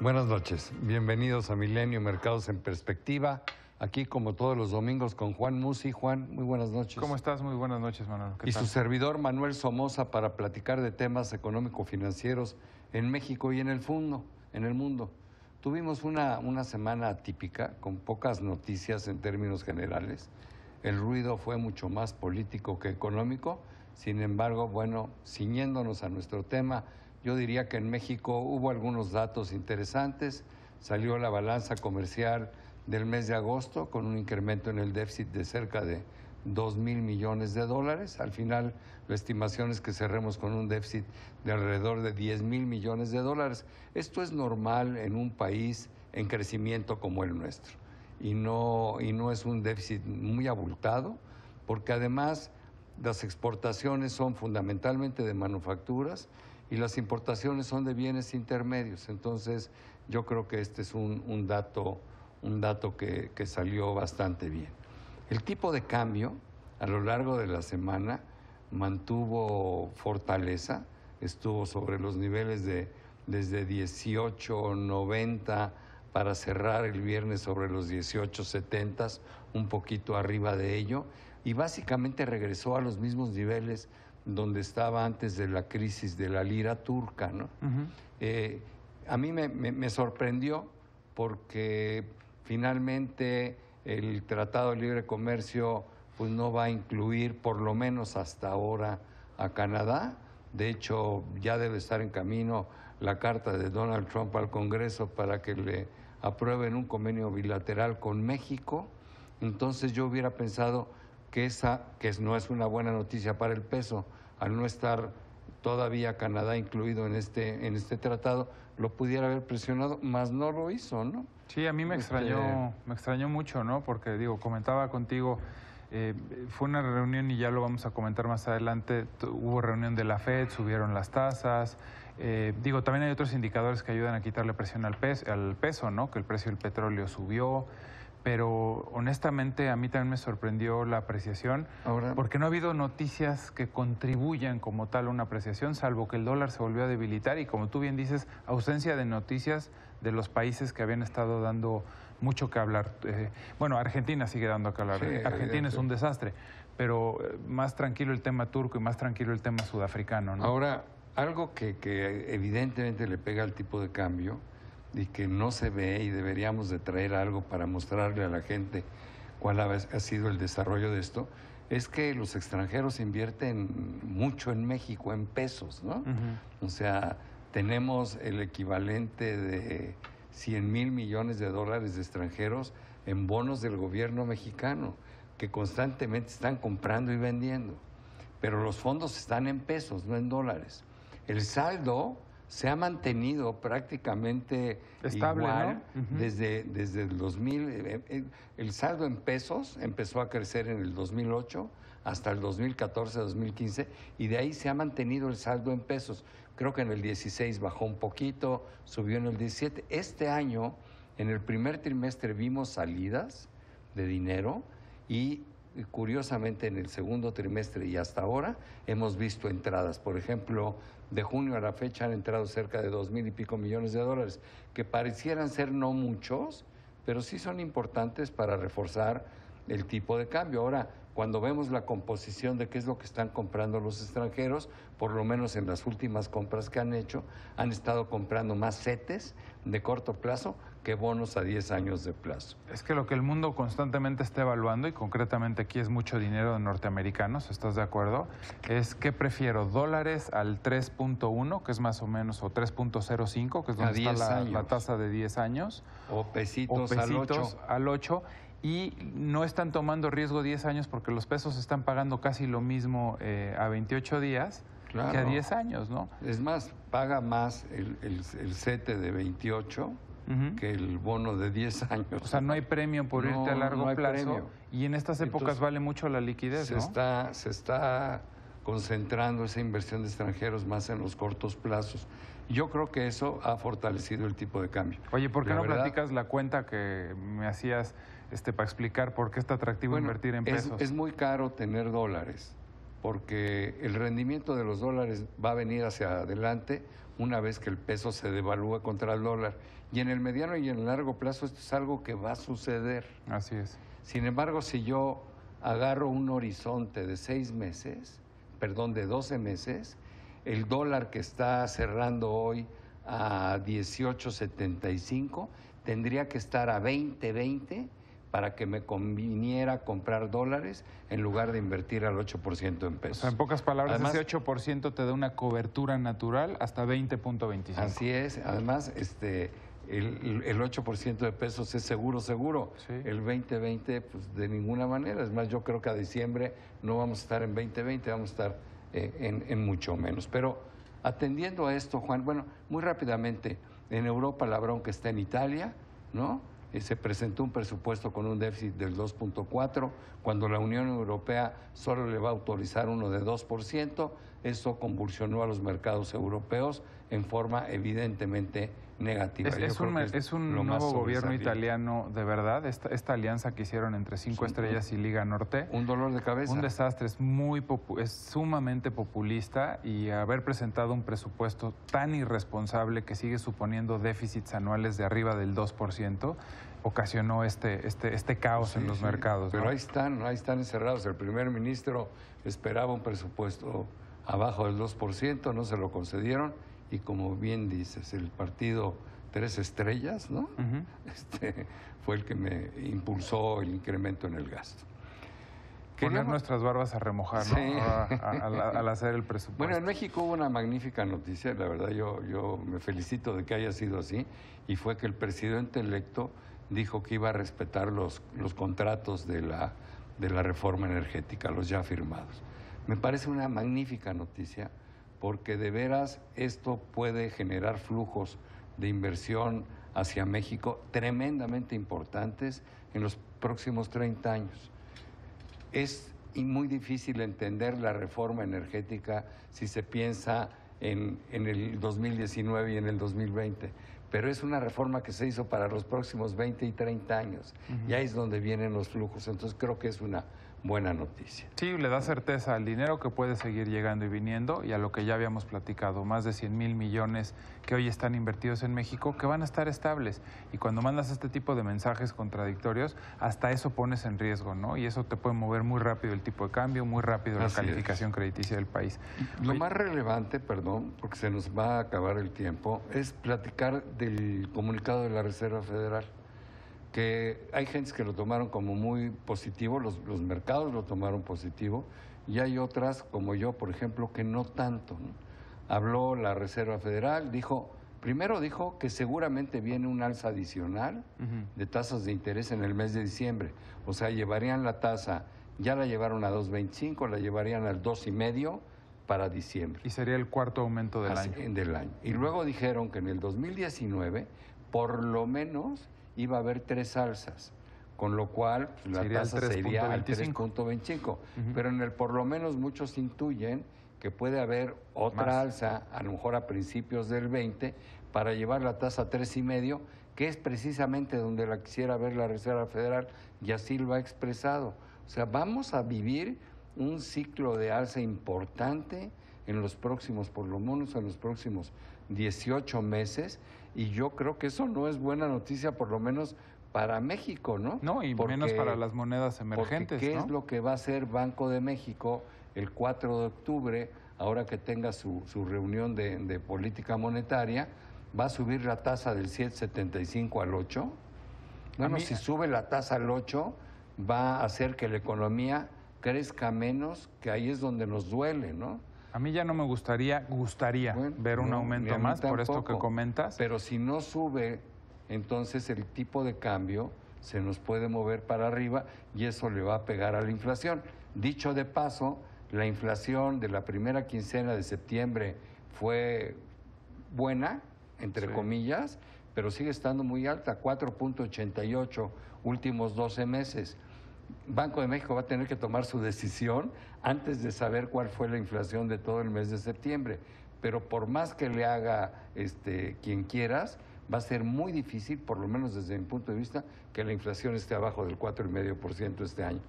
Buenas noches, bienvenidos a Milenio Mercados en Perspectiva, aquí como todos los domingos con Juan Musi. Juan, muy buenas noches. ¿Cómo estás? Muy buenas noches, Manuel. Y su servidor Manuel Somoza para platicar de temas económico-financieros en México y en el mundo. Tuvimos una semana atípica, con pocas noticias en términos generales. El ruido fue mucho más político que económico. Sin embargo, bueno, ciñéndonos a nuestro tema, yo diría que en México hubo algunos datos interesantes. Salió la balanza comercial del mes de agosto con un incremento en el déficit de cerca de 2,000 millones de dólares. Al final, la estimación es que cerremos con un déficit de alrededor de 10,000 millones de dólares. Esto es normal en un país en crecimiento como el nuestro. Y no es un déficit muy abultado, porque además las exportaciones son fundamentalmente de manufacturas y las importaciones son de bienes intermedios. Entonces, yo creo que este es un dato que salió bastante bien. El tipo de cambio a lo largo de la semana mantuvo fortaleza, estuvo sobre los niveles de desde 18.90 para cerrar el viernes sobre los 18.70, un poquito arriba de ello, y básicamente regresó a los mismos niveles donde estaba antes de la crisis de la lira turca, ¿no? A mí me sorprendió porque finalmente el Tratado de Libre Comercio pues no va a incluir, por lo menos hasta ahora, a Canadá. De hecho, ya debe estar en camino la carta de Donald Trump al Congreso para que le aprueben un convenio bilateral con México. Entonces yo hubiera pensado que no es una buena noticia para el peso, al no estar todavía Canadá incluido en este tratado, lo pudiera haber presionado, mas no lo hizo, ¿no? Sí, a mí me extrañó mucho, ¿no? Porque, digo, comentaba contigo, fue una reunión y ya lo vamos a comentar más adelante, hubo reunión de la FED, subieron las tasas, también hay otros indicadores que ayudan a quitarle presión al peso, ¿no? Que el precio del petróleo subió. Pero honestamente a mí también me sorprendió la apreciación, porque no ha habido noticias que contribuyan como tal a una apreciación, salvo que el dólar se volvió a debilitar y, como tú bien dices, ausencia de noticias de los países que habían estado dando mucho que hablar. Argentina sigue dando que hablar, sí, Argentina es un desastre, pero más tranquilo el tema turco y más tranquilo el tema sudafricano, ¿no? Ahora, algo que evidentemente le pega al tipo de cambio y que no se ve, y deberíamos de traer algo para mostrarle a la gente cuál ha sido el desarrollo de esto, es que los extranjeros invierten mucho en México, en pesos, ¿no? O sea, tenemos el equivalente de 100,000 millones de dólares de extranjeros en bonos del gobierno mexicano, que constantemente están comprando y vendiendo. Pero los fondos están en pesos, no en dólares. El saldo se ha mantenido prácticamente estable, igual, ¿no? desde el 2000. El saldo en pesos empezó a crecer en el 2008 hasta el 2014-2015 y de ahí se ha mantenido el saldo en pesos. Creo que en el 16 bajó un poquito, subió en el 17. Este año, en el primer trimestre, vimos salidas de dinero y curiosamente en el segundo trimestre y hasta ahora hemos visto entradas. Por ejemplo, de junio a la fecha han entrado cerca de 2,000 y pico millones de dólares, que parecieran ser no muchos, pero sí son importantes para reforzar el tipo de cambio. Ahora, cuando vemos la composición de qué es lo que están comprando los extranjeros, por lo menos en las últimas compras que han hecho, han estado comprando más CETES de corto plazo que bonos a 10 años de plazo. Es que lo que el mundo constantemente está evaluando, y concretamente aquí es mucho dinero de norteamericanos, ¿estás de acuerdo? Es ¿qué prefiero? ¿Dólares al 3.1, que es más o menos, o 3.05, que es donde está la tasa de 10 años? O pesitos al 8. Y no están tomando riesgo 10 años porque los pesos están pagando casi lo mismo a 28 días que a 10 años, ¿no? Es más, paga más el CETE de 28 que el bono de 10 años. O sea, no hay premio por irte a largo plazo. Premio. Y en estas épocas vale mucho la liquidez, ¿no? Se está concentrando esa inversión de extranjeros más en los cortos plazos. Yo creo que eso ha fortalecido el tipo de cambio. Oye, ¿por qué no platicas la cuenta que me hacías para explicar por qué está atractivo invertir en pesos? Es muy caro tener dólares, porque el rendimiento de los dólares va a venir hacia adelante una vez que el peso se devalúe contra el dólar. Y en el mediano y en el largo plazo esto es algo que va a suceder. Así es. Sin embargo, si yo agarro un horizonte de 6 meses, perdón, de 12 meses, el dólar que está cerrando hoy a 18.75 tendría que estar a 20.20 para que me conviniera comprar dólares en lugar de invertir al 8% en pesos. O sea, en pocas palabras, además, ese 8% te da una cobertura natural hasta 20.25. Así es. Además, el 8% de pesos es seguro. Sí. El 2020, pues de ninguna manera. Es más, yo creo que a diciembre no vamos a estar en 2020, vamos a estar en mucho menos. Pero atendiendo a esto, Juan, bueno, muy rápidamente, en Europa la bronca está en Italia, ¿no? Se presentó un presupuesto con un déficit del 2.4, cuando la Unión Europea solo le va a autorizar uno de 2%, eso convulsionó a los mercados europeos en forma evidentemente negativa. Es un nuevo gobierno italiano, de verdad, esta alianza que hicieron entre Cinco Estrellas y Liga Norte. Un dolor de cabeza. Un desastre, es sumamente populista, y haber presentado un presupuesto tan irresponsable que sigue suponiendo déficits anuales de arriba del 2%, ocasionó este caos en los mercados. Pero ahí están encerrados. El primer ministro esperaba un presupuesto abajo del 2%, no se lo concedieron, y como bien dices, el partido Tres Estrellas, ¿no? Fue el que me impulsó el incremento en el gasto. Poner nuestras barbas a remojar, ¿no? Sí. Al hacer el presupuesto. Bueno, en México hubo una magnífica noticia, la verdad yo me felicito de que haya sido así, y fue que el presidente electo dijo que iba a respetar los contratos de la reforma energética, los ya firmados. Me parece una magnífica noticia, porque de veras esto puede generar flujos de inversión hacia México tremendamente importantes en los próximos 30 años. Es muy difícil entender la reforma energética si se piensa en el 2019 y en el 2020, pero es una reforma que se hizo para los próximos 20 y 30 años, y ahí es donde vienen los flujos. Entonces creo que es una buena noticia. Sí, le da certeza al dinero que puede seguir llegando y viniendo, y a lo que ya habíamos platicado, más de 100,000 millones que hoy están invertidos en México, que van a estar estables. Y cuando mandas este tipo de mensajes contradictorios, hasta eso pones en riesgo, ¿no? Y eso te puede mover muy rápido el tipo de cambio, muy rápido la calificación crediticia del país. Lo más relevante, perdón, porque se nos va a acabar el tiempo, es platicar del comunicado de la Reserva Federal, que hay gentes que lo tomaron como muy positivo, los mercados lo tomaron positivo, y hay otras, como yo, por ejemplo, que no tanto, ¿no? Habló la Reserva Federal, primero dijo que seguramente viene un alza adicional de tasas de interés en el mes de diciembre. O sea, llevarían la tasa, ya la llevaron a 2.25, la llevarían al 2.5 para diciembre. Y sería el cuarto aumento del año. Y luego dijeron que en el 2019, por lo menos, iba a haber 3 alzas, con lo cual pues, la tasa sería al 3.25. Pero en el por lo menos muchos intuyen que puede haber otra alza, a lo mejor a principios del 20, para llevar la tasa a 3.5, que es precisamente donde la quisiera ver la Reserva Federal, y así lo ha expresado. O sea, vamos a vivir un ciclo de alza importante en los próximos, por lo menos en los próximos 18 meses, y yo creo que eso no es buena noticia, por lo menos para México, ¿no? No, y menos para las monedas emergentes, ¿qué es lo que va a hacer Banco de México el 4 de octubre, ahora que tenga su reunión de política monetaria? ¿Va a subir la tasa del 7.75 al 8? Bueno, si sube la tasa al 8, va a hacer que la economía crezca menos, que ahí es donde nos duele, ¿no? A mí ya no me gustaría ver un aumento más, por esto que comentas. Pero si no sube, entonces el tipo de cambio se nos puede mover para arriba, y eso le va a pegar a la inflación. Dicho de paso, la inflación de la primera quincena de septiembre fue buena, entre comillas, pero sigue estando muy alta, 4.88 últimos 12 meses. Banco de México va a tener que tomar su decisión antes de saber cuál fue la inflación de todo el mes de septiembre. Pero por más que le haga quien quieras, va a ser muy difícil, por lo menos desde mi punto de vista, que la inflación esté abajo del 4,5% este año.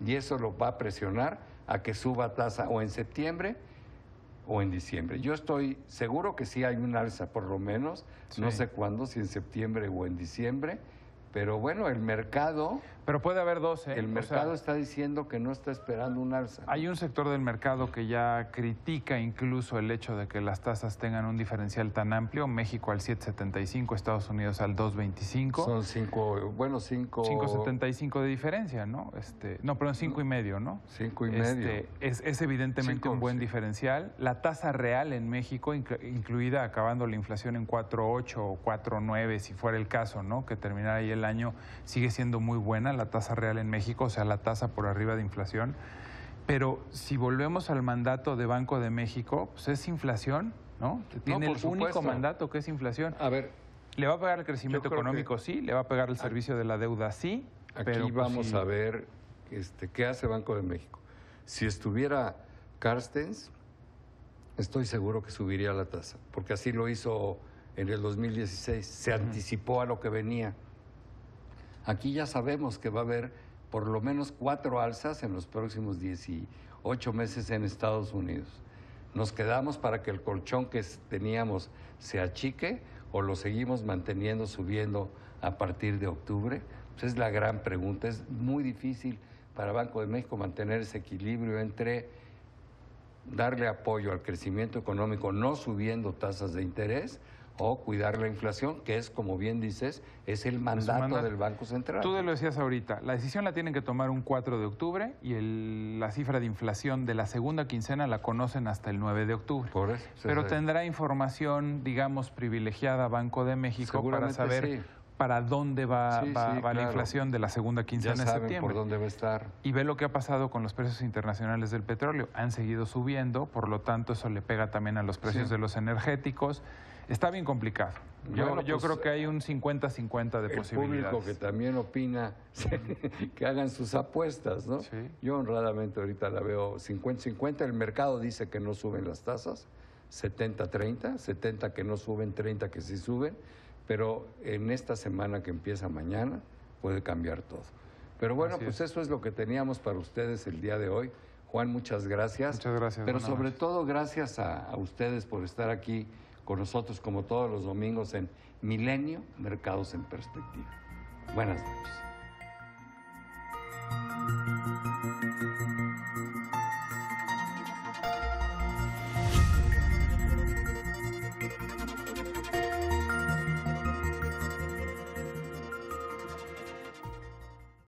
Y eso lo va a presionar a que suba tasa o en septiembre o en diciembre. Yo estoy seguro que sí hay un alza, por lo menos, sí. No sé cuándo, si en septiembre o en diciembre, pero bueno, el mercado... Pero puede haber dos, ¿eh? El mercado está diciendo que no está esperando un alza. Hay un sector del mercado que ya critica incluso el hecho de que las tasas tengan un diferencial tan amplio. México al 7.75, Estados Unidos al 2.25. Son 5.75 de diferencia, ¿no? No, perdón, 5.5, ¿no? 5.5. Es evidentemente un buen diferencial. La tasa real en México, incluida acabando la inflación en 4.8 o 4.9, si fuera el caso, ¿no? Que terminara ahí el año, sigue siendo muy buena la tasa real en México, o sea, la tasa por arriba de inflación. Pero si volvemos al mandato de Banco de México, pues es inflación, ¿no? Tiene el único mandato que es inflación. A ver, ¿le va a pegar el crecimiento económico? Sí. ¿Le va a pegar el servicio de la deuda? Sí. Aquí pero vamos a ver qué hace Banco de México. Si estuviera Carstens, estoy seguro que subiría la tasa, porque así lo hizo en el 2016. Se anticipó a lo que venía. Aquí ya sabemos que va a haber por lo menos 4 alzas en los próximos 18 meses en Estados Unidos. ¿Nos quedamos para que el colchón que teníamos se achique o lo seguimos manteniendo, subiendo a partir de octubre? Pues es la gran pregunta. Es muy difícil para Banco de México mantener ese equilibrio entre darle apoyo al crecimiento económico no subiendo tasas de interés o cuidar la inflación, que es, como bien dices, es el mandato del Banco Central. Tú lo decías ahorita, la decisión la tienen que tomar un 4 de octubre y la cifra de inflación de la segunda quincena la conocen hasta el 9 de octubre. Por eso, pero tendrá información, digamos, privilegiada Banco de México para saber para dónde va la inflación de la segunda quincena de septiembre. Por dónde va a estar. Y ve lo que ha pasado con los precios internacionales del petróleo. Han seguido subiendo, por lo tanto eso le pega también a los precios de los energéticos. Está bien complicado. Yo creo que hay un 50-50 de posibilidades. El público que también opina que hagan sus apuestas, ¿no? Sí. Yo honradamente ahorita la veo 50-50. El mercado dice que no suben las tasas, 70-30, 70 que no suben, 30 que sí suben, pero en esta semana que empieza mañana puede cambiar todo. Pero bueno, pues eso es lo que teníamos para ustedes el día de hoy. Juan, muchas gracias. Muchas gracias. Pero sobre todo gracias a ustedes por estar aquí con nosotros como todos los domingos en Milenio, Mercados en Perspectiva. Buenas noches.